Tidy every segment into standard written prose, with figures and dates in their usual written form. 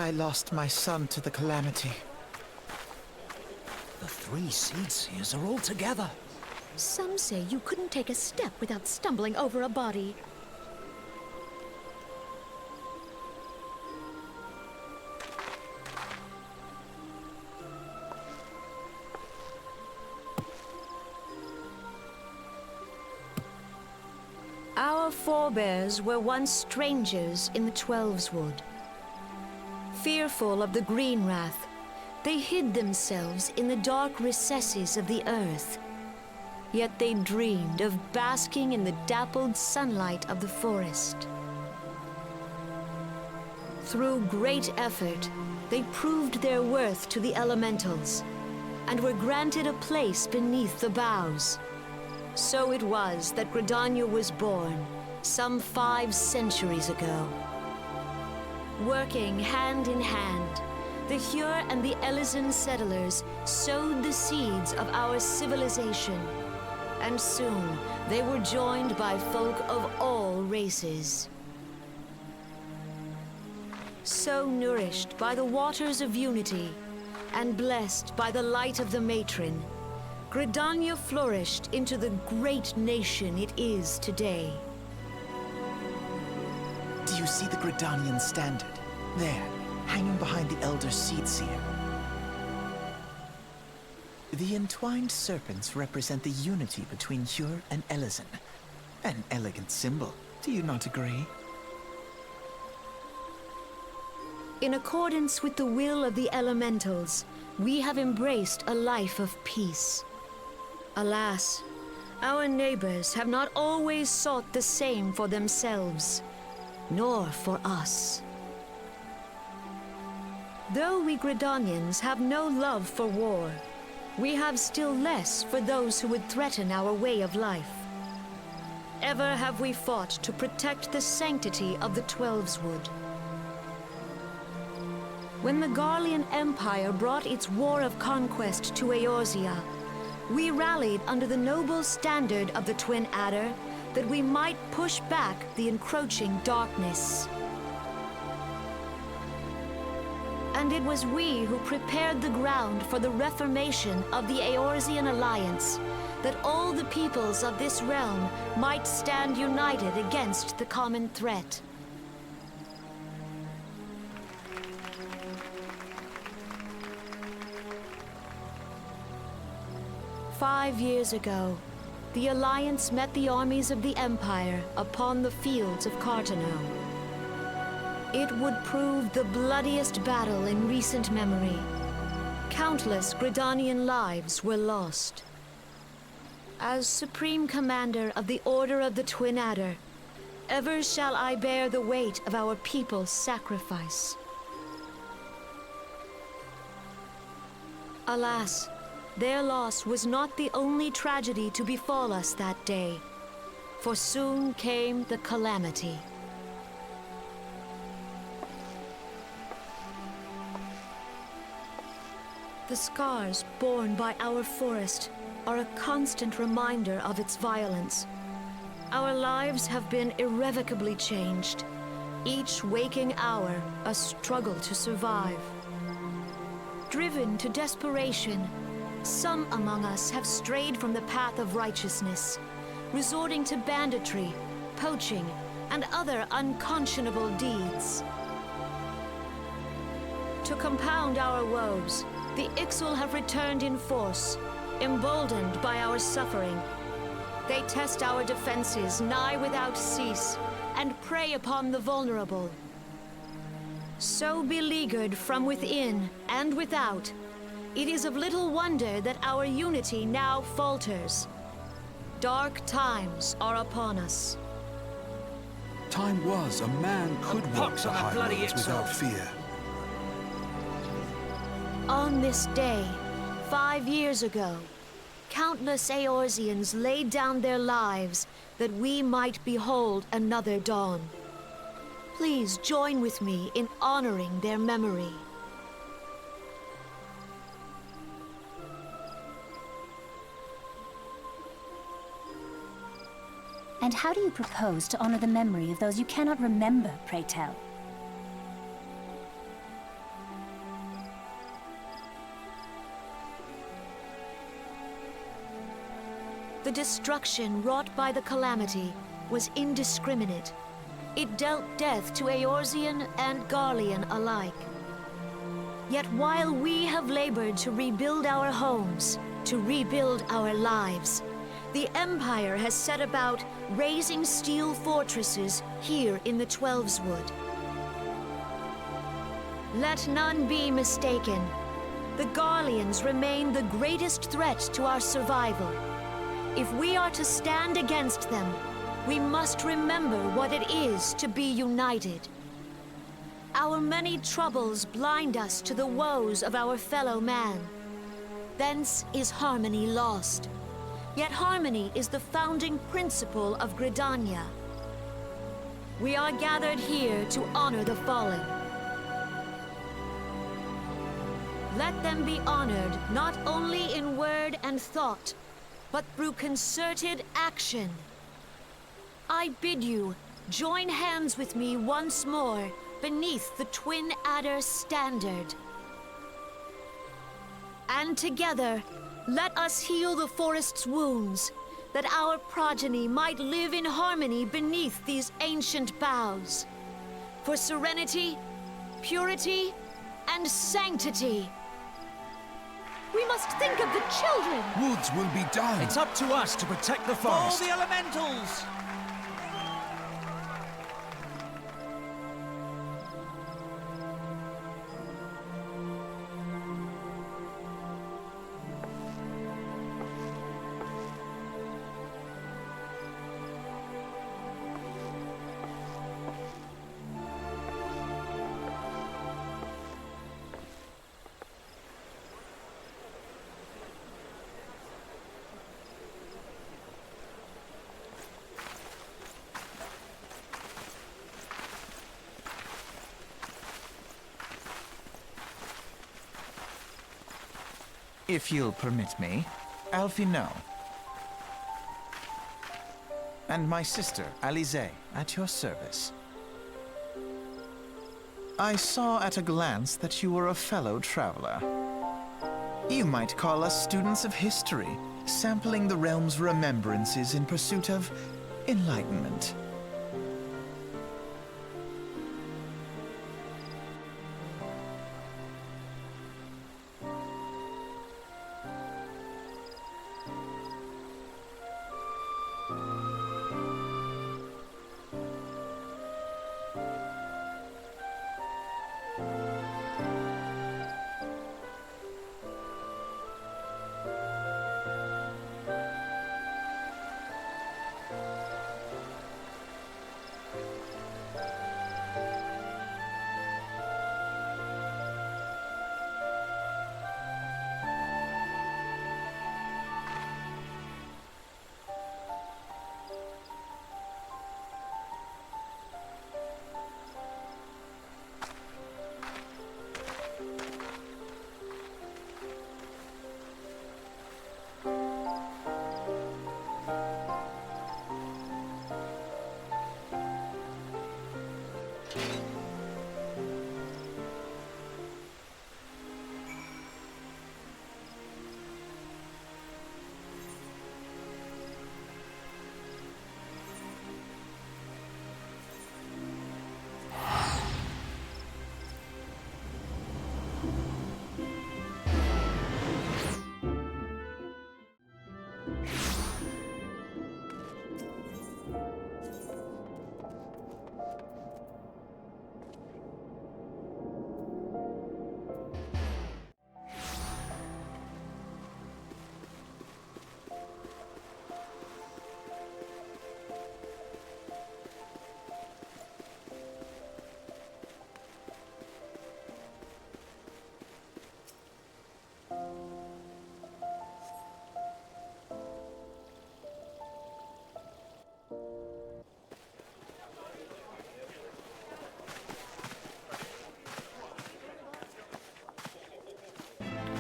I lost my son to the calamity. The three Seedseers are all together. Some say you couldn't take a step without stumbling over a body. Our forebears were once strangers in the Twelveswood. Fearful of the Green Wrath, they hid themselves in the dark recesses of the earth. Yet they dreamed of basking in the dappled sunlight of the forest. Through great effort, they proved their worth to the elementals, and were granted a place beneath the boughs. So it was that Gridania was born, some 5 centuries ago. Working hand in hand, the Hyur and the Elysian settlers sowed the seeds of our civilization, and soon they were joined by folk of all races. So nourished by the waters of unity, and blessed by the light of the matron, Gridania flourished into the great nation it is today. Do you see the Gridanian standard? There, hanging behind the Elder Seedseer. The entwined serpents represent the unity between Hyur and Elysian. An elegant symbol, do you not agree? In accordance with the will of the elementals, we have embraced a life of peace. Alas, our neighbors have not always sought the same for themselves, nor for us. Though we Gridanians have no love for war, we have still less for those who would threaten our way of life. Ever have we fought to protect the sanctity of the Twelveswood. When the Garlean Empire brought its war of conquest to Eorzea, we rallied under the noble standard of the Twin Adder that we might push back the encroaching darkness. And it was we who prepared the ground for the reformation of the Eorzean Alliance, that all the peoples of this realm might stand united against the common threat. "5 years ago, the Alliance met the armies of the Empire upon the fields of Cartano. It would prove the bloodiest battle in recent memory. Countless Gridanian lives were lost. As Supreme Commander of the Order of the Twin Adder, ever shall I bear the weight of our people's sacrifice. Alas, their loss was not the only tragedy to befall us that day, for soon came the calamity. The scars borne by our forest are a constant reminder of its violence. Our lives have been irrevocably changed, each waking hour a struggle to survive. Driven to desperation, some among us have strayed from the path of righteousness, resorting to banditry, poaching, and other unconscionable deeds. To compound our woes, the Ixal have returned in force, emboldened by our suffering. They test our defenses nigh without cease, and prey upon the vulnerable. So beleaguered from within and without, it is of little wonder that our unity now falters. Dark times are upon us. Time was a man could walk the highroads without fear. On this day, 5 years ago, countless Eorzeans laid down their lives that we might behold another dawn. Please join with me in honoring their memory. And how do you propose to honor the memory of those you cannot remember, pray tell? The destruction wrought by the calamity was indiscriminate. It dealt death to Eorzean and Garlean alike. Yet while we have labored to rebuild our homes, to rebuild our lives, the Empire has set about raising steel fortresses here in the Twelveswood. Let none be mistaken. The Garleans remain the greatest threat to our survival. If we are to stand against them, we must remember what it is to be united. Our many troubles blind us to the woes of our fellow man. Thence is harmony lost. Yet harmony is the founding principle of Gridania. We are gathered here to honor the fallen. Let them be honored not only in word and thought, but through concerted action. I bid you join hands with me once more beneath the Twin Adder standard. And together, let us heal the forest's wounds, that our progeny might live in harmony beneath these ancient boughs. For serenity, purity, and sanctity. We must think of the children! Woods will be done. It's up to us to protect the All forest. the elementals! If you'll permit me, Alfino. And my sister, Alize, at your service. I saw at a glance that you were a fellow traveler. You might call us students of history, sampling the realm's remembrances in pursuit of enlightenment.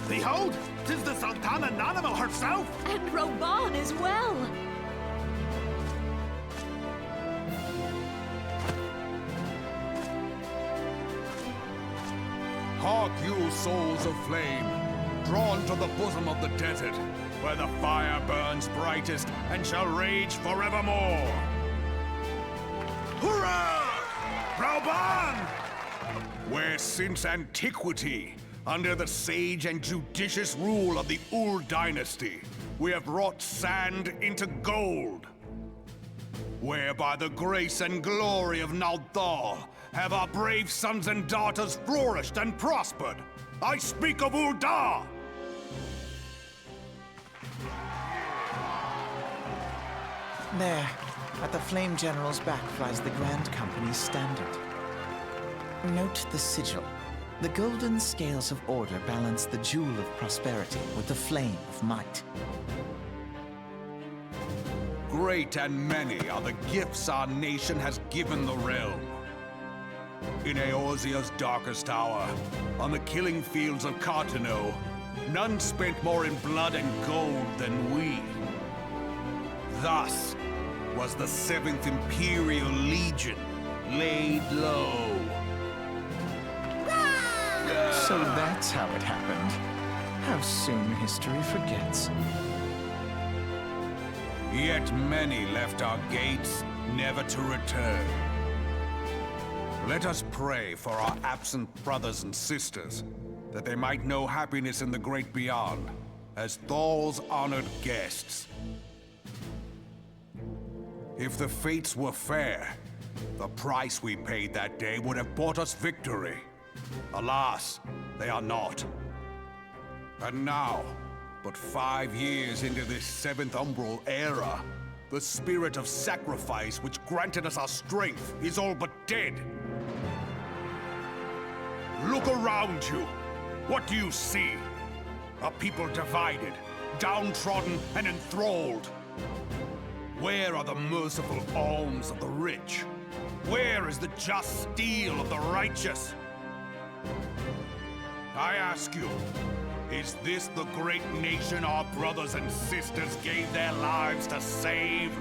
Behold, 'tis the Sultana Nanimo herself! And Roban as well! Hark you, souls of flame! drawn to the bosom of the desert, where the fire burns brightest and shall rage forevermore. Hurrah! Rauban! Where since antiquity, under the sage and judicious rule of the Ul dynasty, we have wrought sand into gold. Where by the grace and glory of Naldal have our brave sons and daughters flourished and prospered. I speak of Ul'dah! There, at the Flame General's back flies the Grand Company's standard. Note the sigil. The golden scales of order balance the jewel of prosperity with the flame of might. Great and many are the gifts our nation has given the realm. In Eorzea's darkest hour, on the killing fields of Cartano, none spent more in blood and gold than we. Thus was the 7th Imperial Legion laid low. So that's how it happened. How soon history forgets. Yet many left our gates, never to return. Let us pray for our absent brothers and sisters, that they might know happiness in the great beyond, as Thal's honored guests. If the fates were fair, the price we paid that day would have bought us victory. Alas, they are not. And now, but 5 years into this 7th Umbral era, the spirit of sacrifice which granted us our strength is all but dead. Look around you. What do you see? A people divided, downtrodden and enthralled. Where are the merciful alms of the rich? Where is the just steel of the righteous? I ask you, is this the great nation our brothers and sisters gave their lives to save?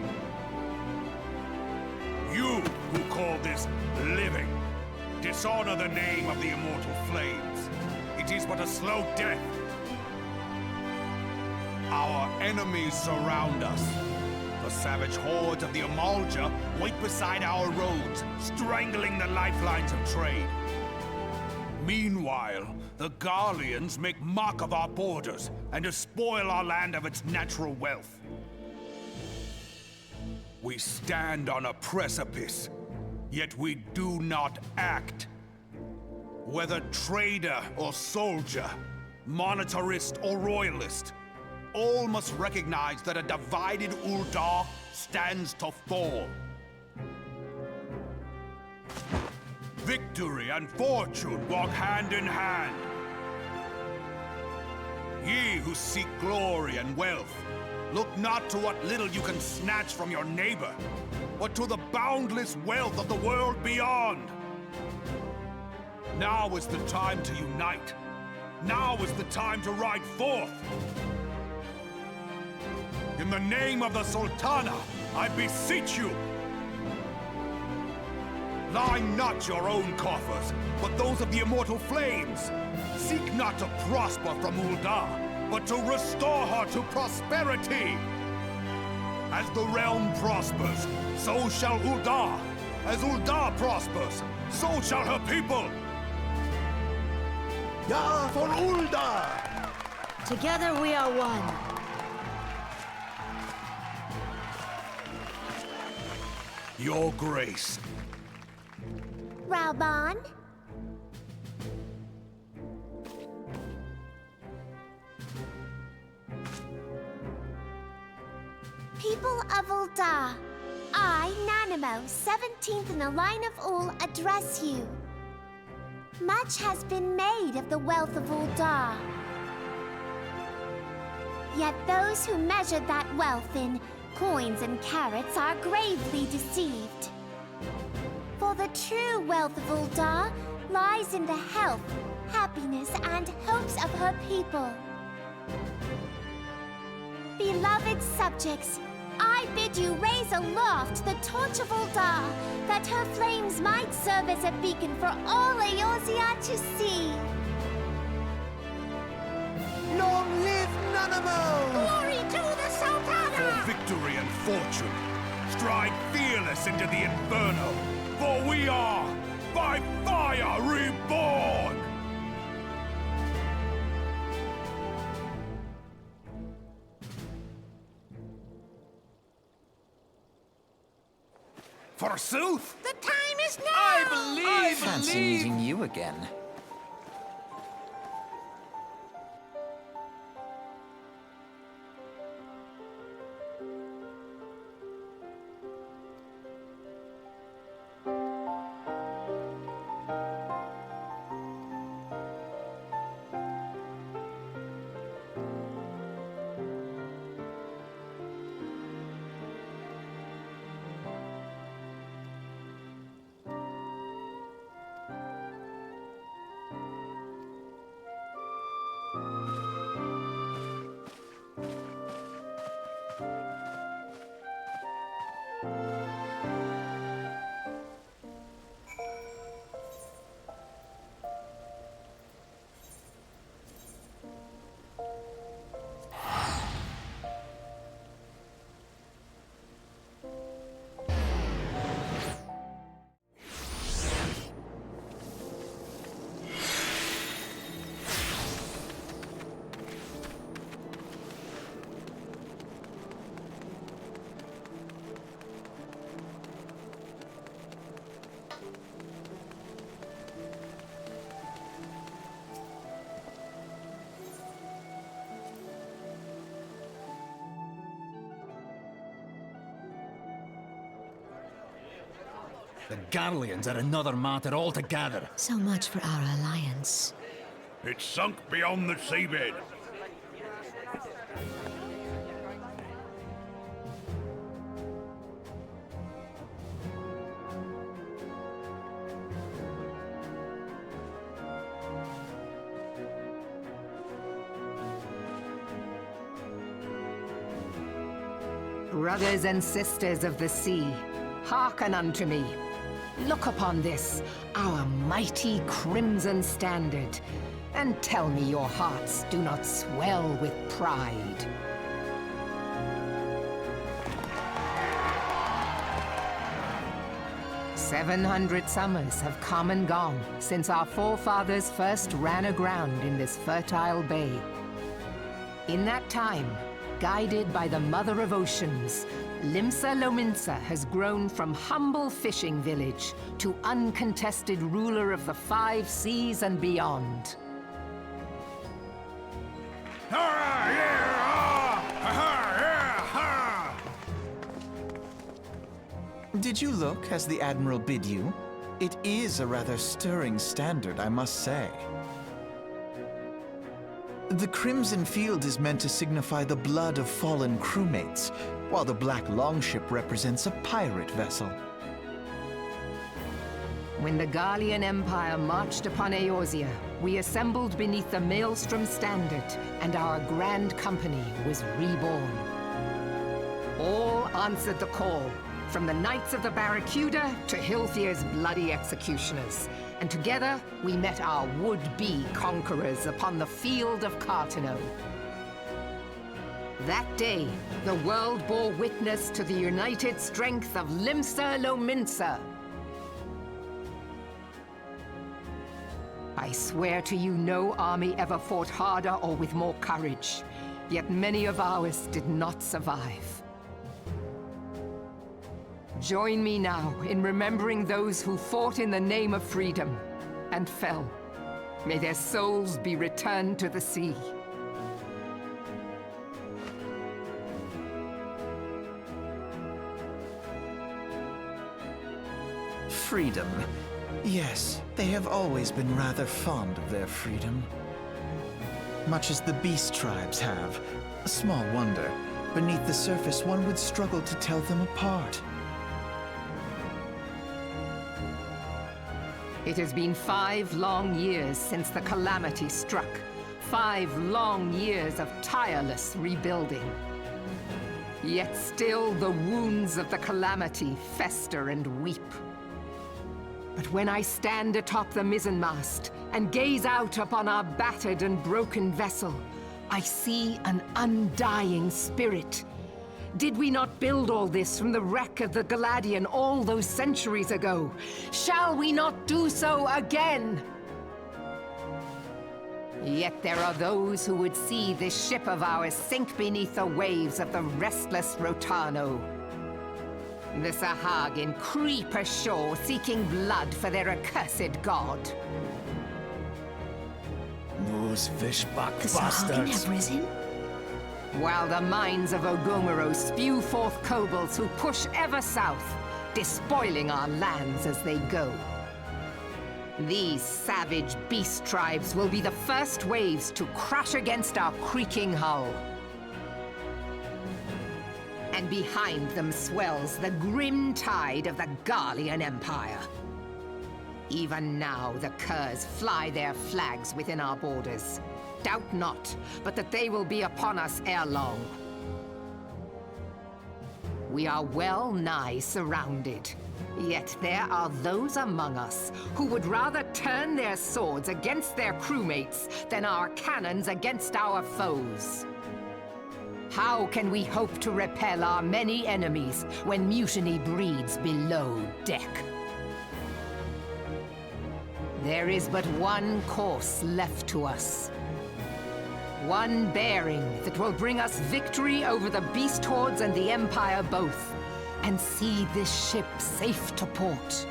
You who call this living, dishonor the name of the immortal flames. It is but a slow death. Our enemies surround us. The savage hordes of the Amalja wait beside our roads, strangling the lifelines of trade. Meanwhile, the Garleans make mock of our borders and despoil our land of its natural wealth. We stand on a precipice, yet we do not act. Whether trader or soldier, monetarist or royalist, all must recognize that a divided Ul'dah stands to fall. Victory and fortune walk hand in hand. Ye who seek glory and wealth, look not to what little you can snatch from your neighbor, but to the boundless wealth of the world beyond. Now is the time to unite. Now is the time to ride forth. In the name of the Sultana, I beseech you, line not your own coffers, but those of the immortal flames. Seek not to prosper from Ul'dah, but to restore her to prosperity. As the realm prospers, so shall Ul'dah. As Ul'dah prospers, so shall her people. Ja for Ul'dah! Together we are one. Your Grace. Rauban? People of Ul'dah, I, Nanimo, 17th in the line of Ul, address you. Much has been made of the wealth of Ul'dah. Yet those who measure that wealth in coins and carats are gravely deceived. For the true wealth of Ul'dah lies in the health, happiness, and hopes of her people. Beloved subjects, I bid you raise aloft the torch of Ul'dah, that her flames might serve as a beacon for all Eorzea to see. Long live Nanamo! Glory to the Sultana! For victory and fortune, stride fearless into the Inferno, for we are by fire reborn! Forsooth! The time is now! I fancy meeting you again. The Garleans are another matter altogether. So much for our alliance. It's sunk beyond the seabed. Brothers and sisters of the sea, hearken unto me. Look upon this, our mighty crimson standard, and tell me your hearts do not swell with pride. "700 summers have come and gone since our forefathers first ran aground in this fertile bay. In that time, guided by the Mother of Oceans, Limsa Lominsa has grown from humble fishing village to uncontested ruler of the 5 seas and beyond. Did you look as the Admiral bid you? It is a rather stirring standard, I must say. The crimson field is meant to signify the blood of fallen crewmates, while the black longship represents a pirate vessel. When the Garlean Empire marched upon Eorzea, we assembled beneath the Maelstrom standard, and our grand company was reborn. All answered the call, from the Knights of the Barracuda to Hilthier's bloody executioners. And together, we met our would-be conquerors upon the field of Cartano. That day, the world bore witness to the united strength of Limsa Lominsa. I swear to you, no army ever fought harder or with more courage, yet many of ours did not survive. Join me now in remembering those who fought in the name of freedom and fell. May their souls be returned to the sea. Freedom. Yes, they have always been rather fond of their freedom. Much as the beast tribes have. Small wonder. Beneath the surface, one would struggle to tell them apart. It has been 5 long years since the calamity struck. 5 long years of tireless rebuilding. Yet still the wounds of the calamity fester and weep. But when I stand atop the mizzenmast and gaze out upon our battered and broken vessel, I see an undying spirit. Did we not build all this from the wreck of the Galadian all those centuries ago? Shall we not do so again? Yet there are those who would see this ship of ours sink beneath the waves of the restless Rotano. The Sahagin creep ashore seeking blood for their accursed god. Those fishback The Sahagin bastards. have risen? While the mines of Ogomero spew forth kobolds who push ever south, despoiling our lands as they go. These savage beast tribes will be the first waves to crash against our creaking hull. And behind them swells the grim tide of the Garlean Empire. Even now, the curs fly their flags within our borders. Doubt not, but that they will be upon us ere long. We are well nigh surrounded. Yet there are those among us who would rather turn their swords against their crewmates than our cannons against our foes. How can we hope to repel our many enemies when mutiny breeds below deck? There is but one course left to us. One bearing that will bring us victory over the beast hordes and the Empire both, and see this ship safe to port.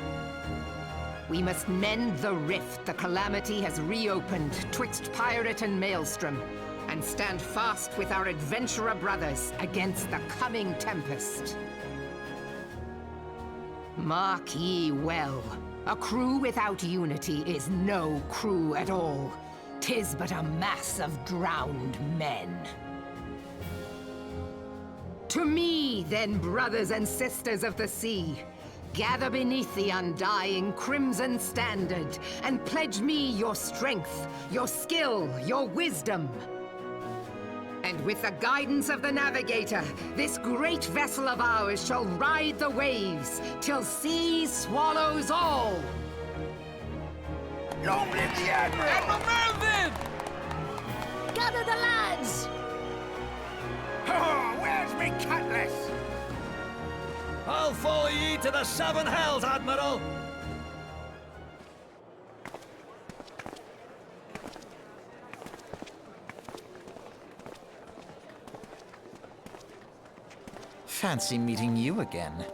We must mend the rift the Calamity has reopened twixt Pirate and Maelstrom, and stand fast with our adventurer brothers against the coming tempest. Mark ye well, a crew without unity is no crew at all. 'Tis but a mass of drowned men. To me, then, brothers and sisters of the sea, gather beneath the undying crimson standard, and pledge me your strength, your skill, your wisdom. And with the guidance of the navigator, this great vessel of ours shall ride the waves, till sea swallows all! Long live the Admiral! Admiral Melvin! Gather the lads! Oh, where's me cutlass? I'll follow ye to the seven hells, Admiral! Fancy meeting you again.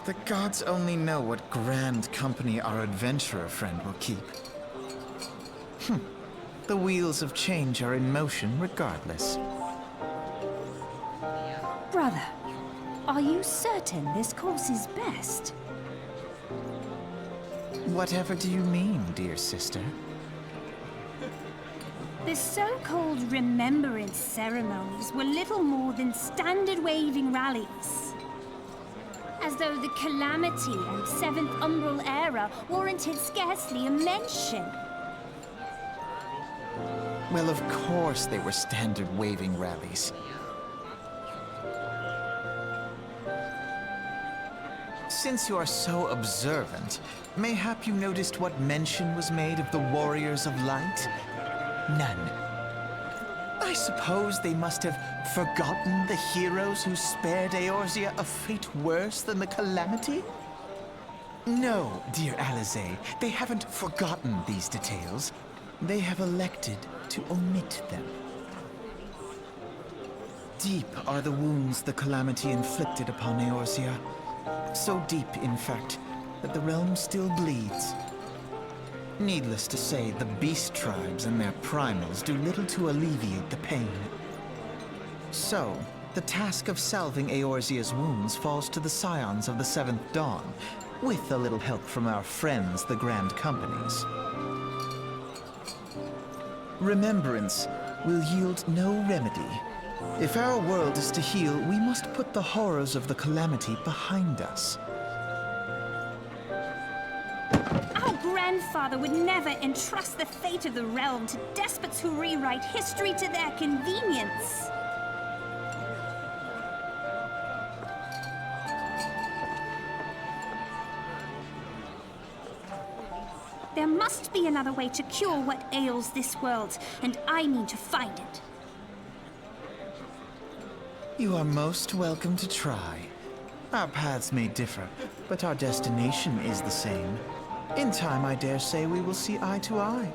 The gods only know what grand company our adventurer friend will keep. The wheels of change are in motion regardless. Brother, are you certain this course is best? Whatever do you mean, dear sister? The so-called remembrance ceremonies were little more than standard waving rallies. As though the Calamity and Seventh Umbral Era warranted scarcely a mention. Well, of course they were standard waving rallies. Since you are so observant, mayhap you noticed what mention was made of the Warriors of Light? None. I suppose they must have forgotten the heroes who spared Eorzea a fate worse than the Calamity? No, dear Alizé, they haven't forgotten these details. They have elected to omit them. Deep are the wounds the Calamity inflicted upon Eorzea. So deep, in fact, that the realm still bleeds. Needless to say, the beast tribes and their primals do little to alleviate the pain. So, the task of salving Eorzea's wounds falls to the scions of the Seventh Dawn, with a little help from our friends, the Grand Companies. Remembrance will yield no remedy. If our world is to heal, we must put the horrors of the Calamity behind us. Our grandfather would never entrust the fate of the realm to despots who rewrite history to their convenience. There must be another way to cure what ails this world, and I mean to find it. You are most welcome to try. Our paths may differ, but our destination is the same. In time, I dare say we will see eye to eye.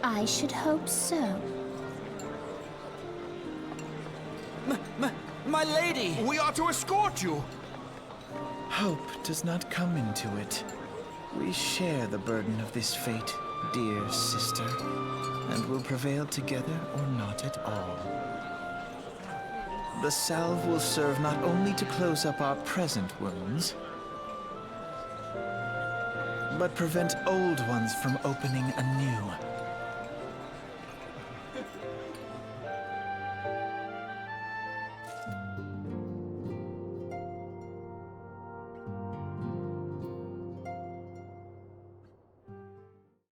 I should hope so. My lady! We are to escort you! Hope does not come into it. We share the burden of this fate, dear sister, and will prevail together or not at all. The salve will serve not only to close up our present wounds, but prevent old ones from opening anew.